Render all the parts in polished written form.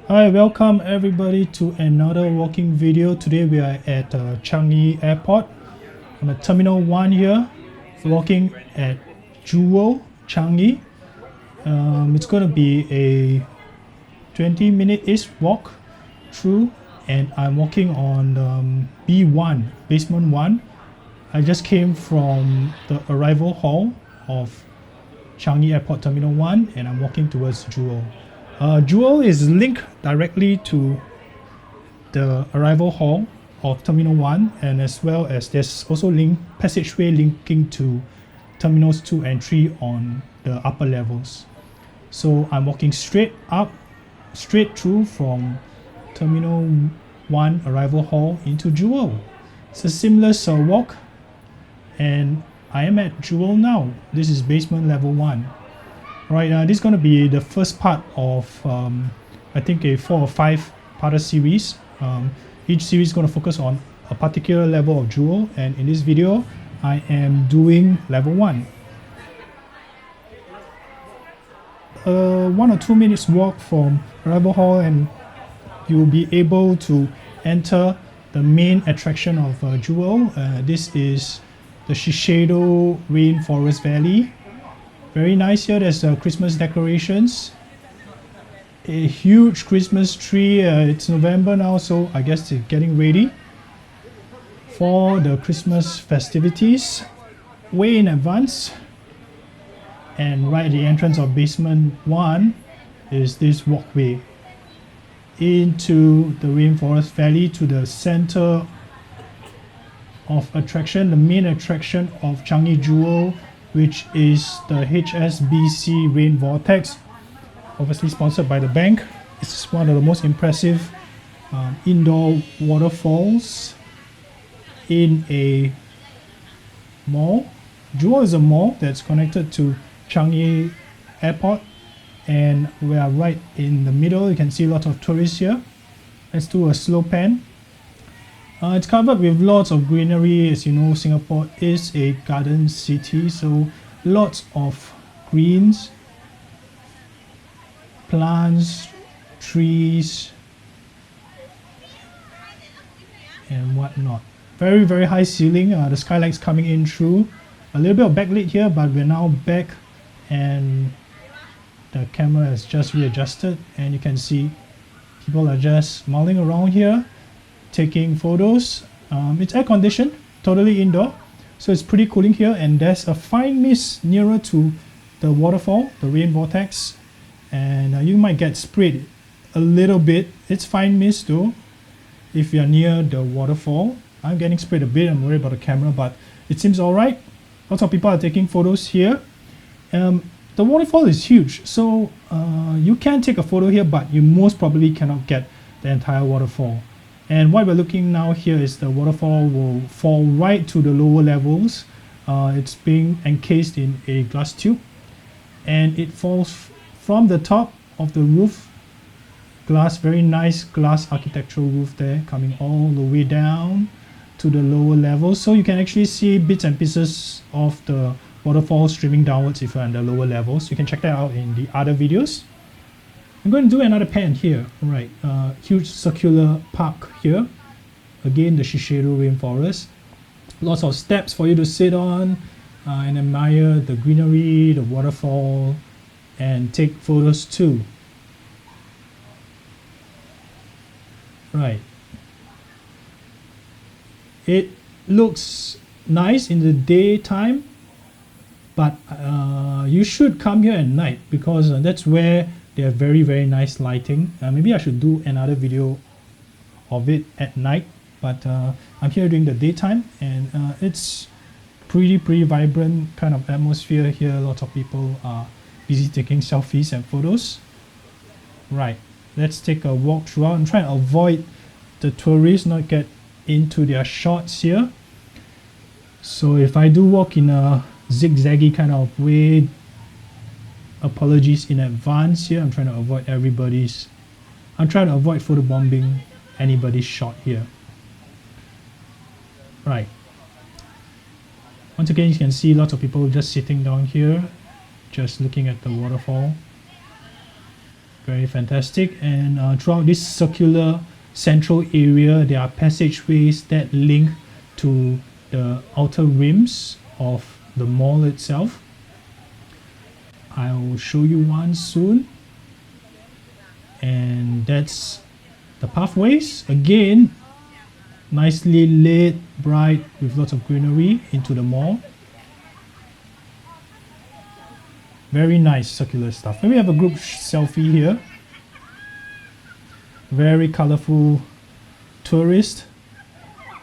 Hi, welcome everybody to another walking video. Today we are at Changi Airport. I'm at Terminal 1 here, walking at Jewel Changi. It's going to be a 20-minute-ish walk through, and I'm walking on B1, basement 1. I just came from the arrival hall of Changi Airport Terminal 1, and I'm walking towards Jewel. Jewel is linked directly to the arrival hall of Terminal 1, and as well as there's also passageway linking to Terminals 2 and 3 on the upper levels. So I'm walking straight through from Terminal 1 arrival hall into Jewel. It's a seamless walk, and I am at Jewel now. This is basement level 1. Right, this is going to be the first part of I think a 4 or 5 part series. Each series is going to focus on a particular level of Jewel, and in this video I am doing level 1. 1 or 2 minutes walk from arrival hall, and you'll be able to enter the main attraction of Jewel. This is the Shisheido Rainforest Valley. Very nice here. There's Christmas decorations, a huge Christmas tree. It's November now, so I guess they're getting ready for the Christmas festivities way in advance. And right at the entrance of basement 1 is this walkway into the Rainforest Valley to the center of attraction, the main attraction of Changi Jewel, which is the HSBC Rain Vortex, obviously sponsored by the bank. It's one of the most impressive indoor waterfalls in a mall. Jewel is a mall that's connected to Changi Airport, and we are right in the middle. You can see a lot of tourists here. Let's do a slow pan. It's covered with lots of greenery. As you know, Singapore is a garden city, so lots of greens, plants, trees, and whatnot. Very, very high ceiling. The skylight's coming in through. A little bit of backlit here, but we're now back, and the camera has just readjusted, and you can see people are just mulling around here, taking photos. It's air conditioned, totally indoor, so it's pretty cooling here, and there's a fine mist nearer to the waterfall, the rain vortex, and you might get sprayed a little bit. It's fine mist though if you're near the waterfall. I'm getting sprayed a bit. I'm worried about the camera, but it seems alright. Lots of people are taking photos here. The waterfall is huge, so you can take a photo here, but you most probably cannot get the entire waterfall. And what we're looking now here is the waterfall will fall right to the lower levels. It's being encased in a glass tube, and it falls from the top of the roof. Glass, very nice glass architectural roof there, coming all the way down to the lower levels. So you can actually see bits and pieces of the waterfall streaming downwards if you're on the lower levels. You can check that out in the other videos. I'm going to do another pan here. Right, huge circular park here. Again, the Shisheido Rainforest. Lots of steps for you to sit on and admire the greenery, the waterfall, and take photos too. Right. It looks nice in the daytime, but you should come here at night, because that's where they have very, very nice lighting. Maybe I should do another video of it at night, but I'm here during the daytime, and it's pretty vibrant kind of atmosphere here. Lots of people are busy taking selfies and photos. Right, let's take a walk throughout and try and avoid the tourists, not get into their shots here. So if I do walk in a zigzaggy kind of way, apologies in advance here. I'm trying to avoid photobombing anybody's shot here. Right. Once again, you can see lots of people just sitting down here, just looking at the waterfall. Very fantastic. And throughout this circular central area, there are passageways that link to the outer rims of the mall itself. I will show you one soon. And that's the pathways. Again, nicely lit, bright, with lots of greenery into the mall. Very nice circular stuff. Let me have a group selfie here. Very colorful tourist.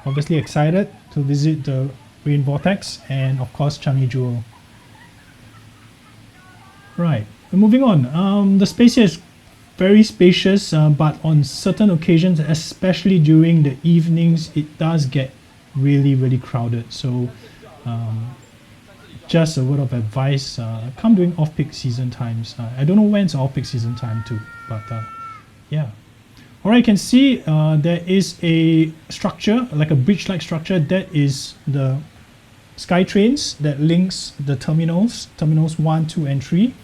Obviously excited to visit the Rain Vortex and of course Changi Jewel. Right, moving on. The space here is very spacious, but on certain occasions, especially during the evenings, it does get really crowded. So just a word of advice, come during off-peak season times. I don't know when it's off-peak season time too, but yeah. Alright, you can see there is a structure, like a bridge-like structure, that is the SkyTrains that links the terminals 1, 2 and 3.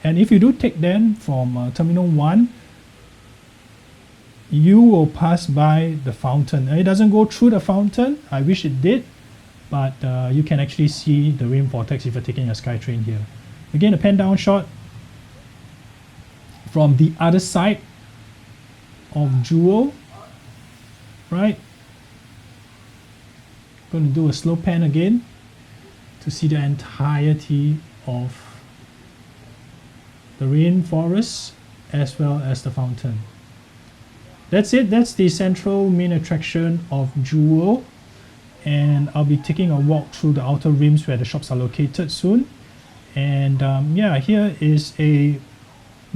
And if you do take them from Terminal 1, you will pass by the fountain. It doesn't go through the fountain, I wish it did, but you can actually see the Rain Vortex if you're taking a SkyTrain here. Again, a pan down shot from the other side of Jewel, right? Going to do a slow pan again to see the entirety of the rainforest as well as the fountain. That's it. That's the central main attraction of Jewel, and I'll be taking a walk through the outer rims where the shops are located soon. And yeah, here is a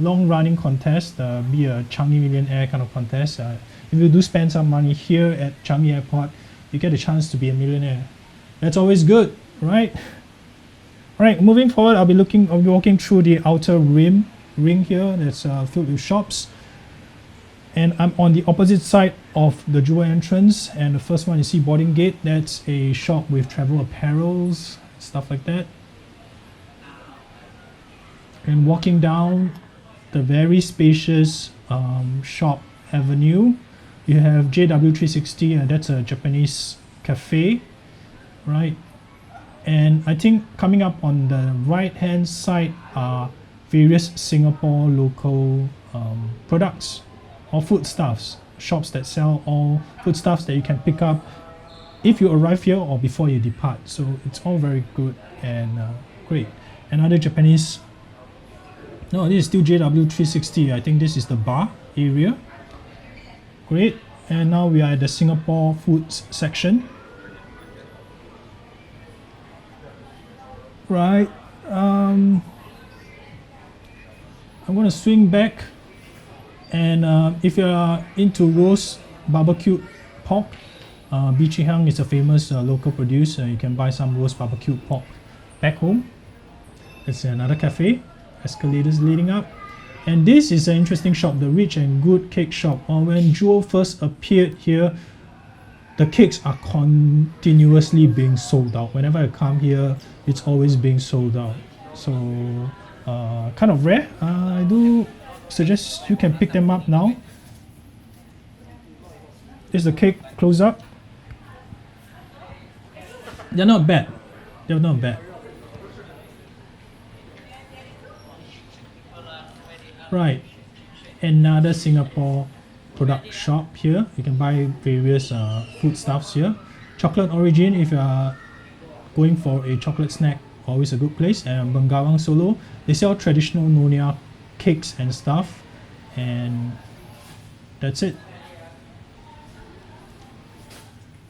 long-running contest, be a Changi Millionaire kind of contest. If you do spend some money here at Changi Airport, you get a chance to be a millionaire. That's always good, right? Alright, moving forward, I'll be walking through the outer ring here that's filled with shops. And I'm on the opposite side of the Jewel entrance, and the first one you see, boarding gate, that's a shop with travel apparels, stuff like that. And walking down the very spacious shop avenue, you have JW360, and that's a Japanese cafe, right? And I think coming up on the right hand side are various Singapore local products or foodstuffs, shops that sell all foodstuffs that you can pick up if you arrive here or before you depart. So it's all very good and great. Another Japanese, no, this is still JW360. I think this is the bar area. Great. And now we are at the Singapore foods section. Right, I'm going to swing back, and if you're into roast barbecued pork, Bichi Hang is a famous local producer. You can buy some roast barbecued pork back home. It's another cafe, escalators leading up. And this is an interesting shop, the Rich and Good Cake Shop. When Jewel first appeared here, the cakes are continuously being sold out. Whenever I come here, it's always being sold out. So kind of rare. I do suggest you can pick them up now. This is the cake close up. They're not bad. They're not bad. Right, another Singapore product shop here. You can buy various foodstuffs here. Chocolate Origin, if you are going for a chocolate snack, always a good place. And Bengawan Solo, they sell traditional Nyonya cakes and stuff. And that's it.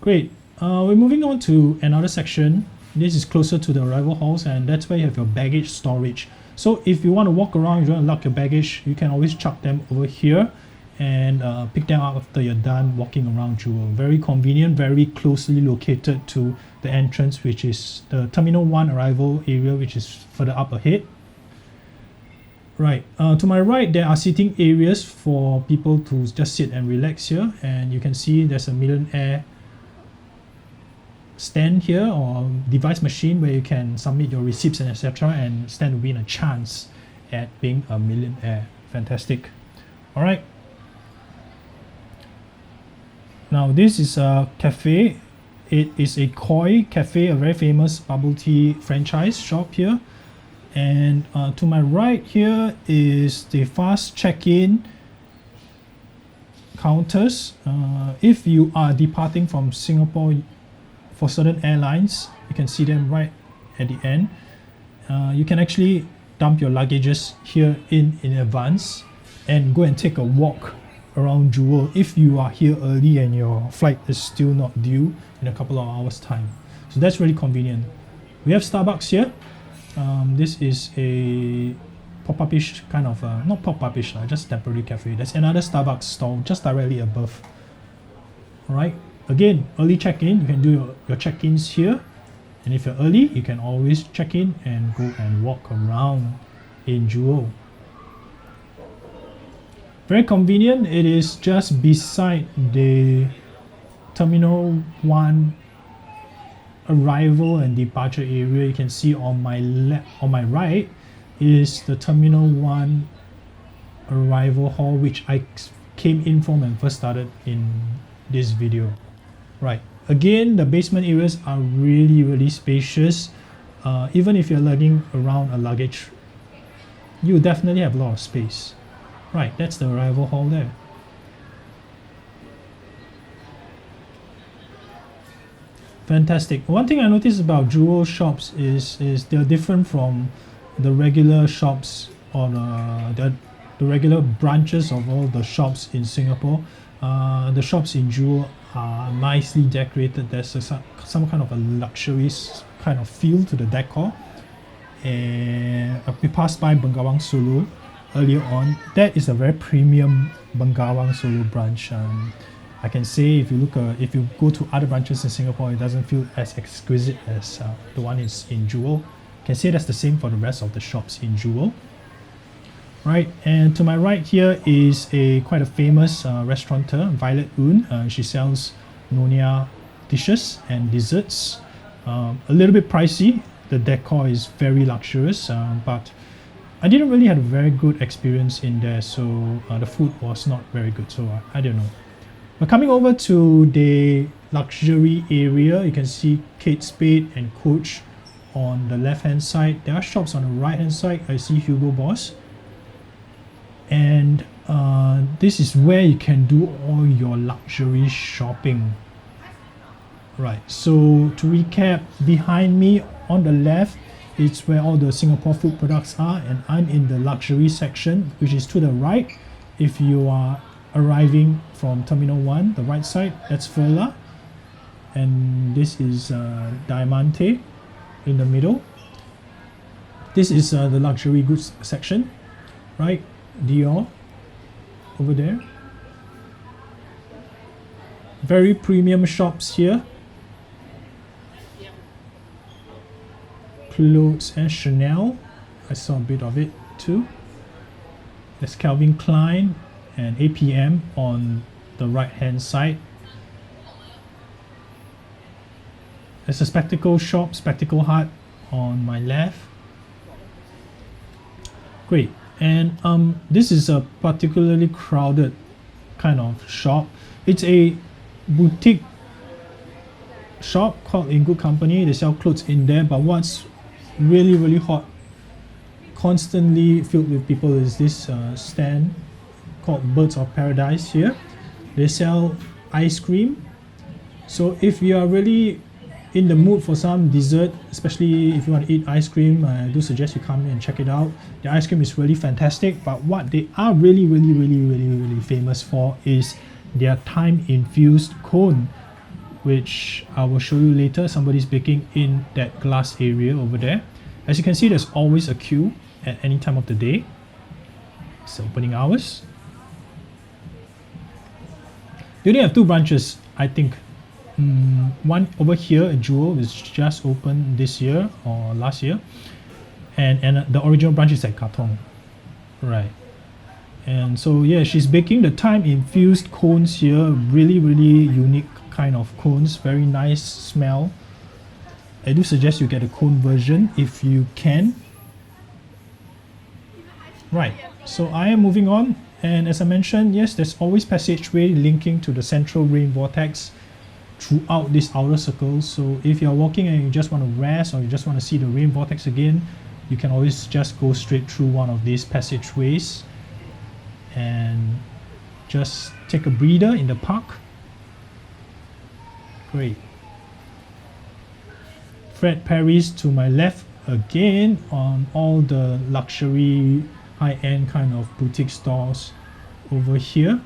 Great. We're moving on to another section. This is closer to the arrival halls, and that's where you have your baggage storage. So if you want to walk around, you want to lock your baggage, you can always chuck them over here and pick them up after you're done walking around Jewel. Very convenient, very closely located to the entrance, which is the Terminal 1 arrival area, which is further up ahead. Right, to my right, there are seating areas for people to just sit and relax here. And you can see there's a Millionaire stand here, or device machine where you can submit your receipts and etc. and stand to win a chance at being a millionaire. Fantastic. All right. Now this is a cafe. It is a Koi cafe, a very famous bubble tea franchise shop here. And to my right here is the fast check-in counters. If you are departing from Singapore for certain airlines, you can see them right at the end. You can actually dump your luggages here in advance and go and take a walk around Jewel if you are here early and your flight is still not due in a couple of hours time. So that's really convenient. We have Starbucks here. This is a pop-up-ish kind of, not pop-up-ish, just temporary cafe. There's another Starbucks stall just directly above. Alright, again, early check-in, you can do your check-ins here. And if you're early, you can always check in and go and walk around in Jewel. Very convenient. It is just beside the Terminal 1 arrival and departure area. You can see on my right is the Terminal 1 arrival hall, which I came in from and first started in this video. Right. Again, the basement areas are really spacious. Even if you're lugging around a luggage, you definitely have a lot of space. Right, that's the arrival hall there. Fantastic. One thing I noticed about Jewel shops is they're different from the regular shops or the regular branches of all the shops in Singapore. The shops in Jewel are nicely decorated. There's some kind of a luxury kind of feel to the decor. And we passed by Bengawan Solo earlier on. That is a very premium Bengawan Solo branch. I can say if you go to other branches in Singapore, it doesn't feel as exquisite as the one is in Jewel. I can say that's the same for the rest of the shops in Jewel. Right, and to my right here is quite a famous restaurateur, Violet Oon. She sells Nyonya dishes and desserts. A little bit pricey. The decor is very luxurious, but I didn't really have a very good experience in there, so the food was not very good, so I don't know. But coming over to the luxury area, you can see Kate Spade and Coach on the left hand side. There are shops on the right hand side. I see Hugo Boss. And this is where you can do all your luxury shopping. Right, so to recap, behind me on the left, it's where all the Singapore food products are, and I'm in the luxury section, which is to the right. If you are arriving from Terminal 1, the right side, that's Furla. And this is Diamante in the middle. This is the luxury goods section, right? Dior over there. Very premium shops here. Clothes and Chanel. I saw a bit of it too. There's Calvin Klein and APM on the right hand side. There's a spectacle shop, Spectacle Hut on my left. Great. And this is a particularly crowded kind of shop. It's a boutique shop called In Good Company. They sell clothes in there, but what's really hot, constantly filled with people, is this stand called Birds of Paradise here. They sell ice cream. So if you are really in the mood for some dessert, especially if you want to eat ice cream, I do suggest you come and check it out. The ice cream is really fantastic, but what they are really famous for is their time-infused cone, which I will show you later. Somebody's baking in that glass area over there. As you can see, there's always a queue at any time of the day. It's opening hours. They only have two branches, I think. One over here at Jewel is just opened this year or last year, and the original branch is at Katong, right? And so yeah, she's baking the time-infused cones here. Really unique kind of cones. Very nice smell. I do suggest you get a cone version if you can. Right. So I am moving on And as I mentioned, yes, there's always passageway linking to the central rain vortex throughout this outer circle. So if you're walking and you just want to rest, or you just want to see the rain vortex again, you can always just go straight through one of these passageways and just take a breather in the park. Great. Fred Perry's to my left again on all the luxury high-end kind of boutique stores over here.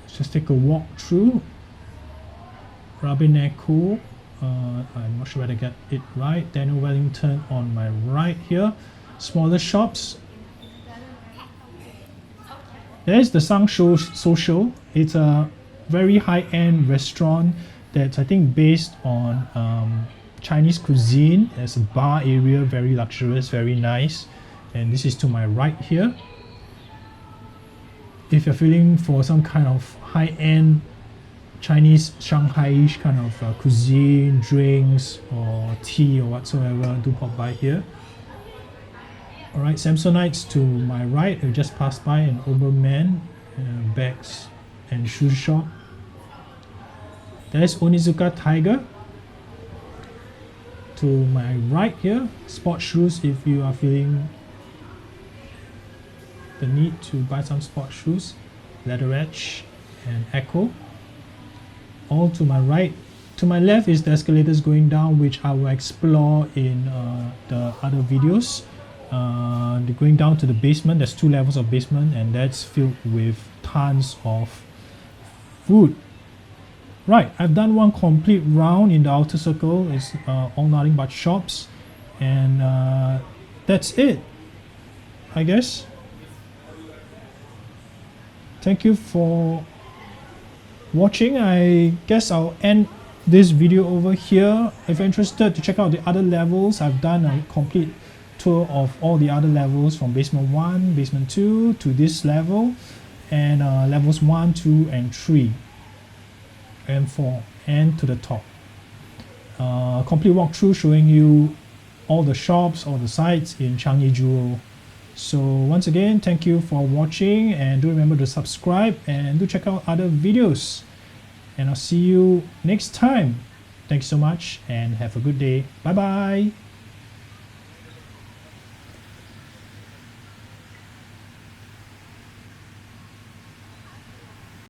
Let's just take a walk through. Robin Echo, I'm not sure whether I get it right. Daniel Wellington on my right here. Smaller shops. There's the Sang Social. It's a very high-end restaurant that's, I think, based on Chinese cuisine. There's a bar area, very luxurious, very nice. And this is to my right here. If you're feeling for some kind of high-end Chinese Shanghai-ish kind of cuisine, drinks, or tea or whatsoever, do pop by here. Alright, Samsonites to my right. I just passed by an Oberman bags and shoe shop. There's Onizuka Tiger. To my right here, sports shoes if you are feeling the need to buy some sports shoes. Leather Edge and Echo. All to my right. To my left is the escalators going down, which I will explore in the other videos. They're going down to the basement. There's 2 levels of basement, and that's filled with tons of food. Right, I've done one complete round in the outer circle. It's all nothing but shops, and that's it, I guess. Thank you for watching. I guess I'll end this video over here. If you're interested to check out the other levels, I've done a complete tour of all the other levels from basement 1, basement 2 to this level, and levels 1, 2 and 3 and 4 and to the top. Complete walkthrough showing you all the shops, all the sites in Changi Jewel. So once again, thank you for watching, and do remember to subscribe and do check out other videos, and I'll see you next time. Thanks so much and have a good day. Bye bye.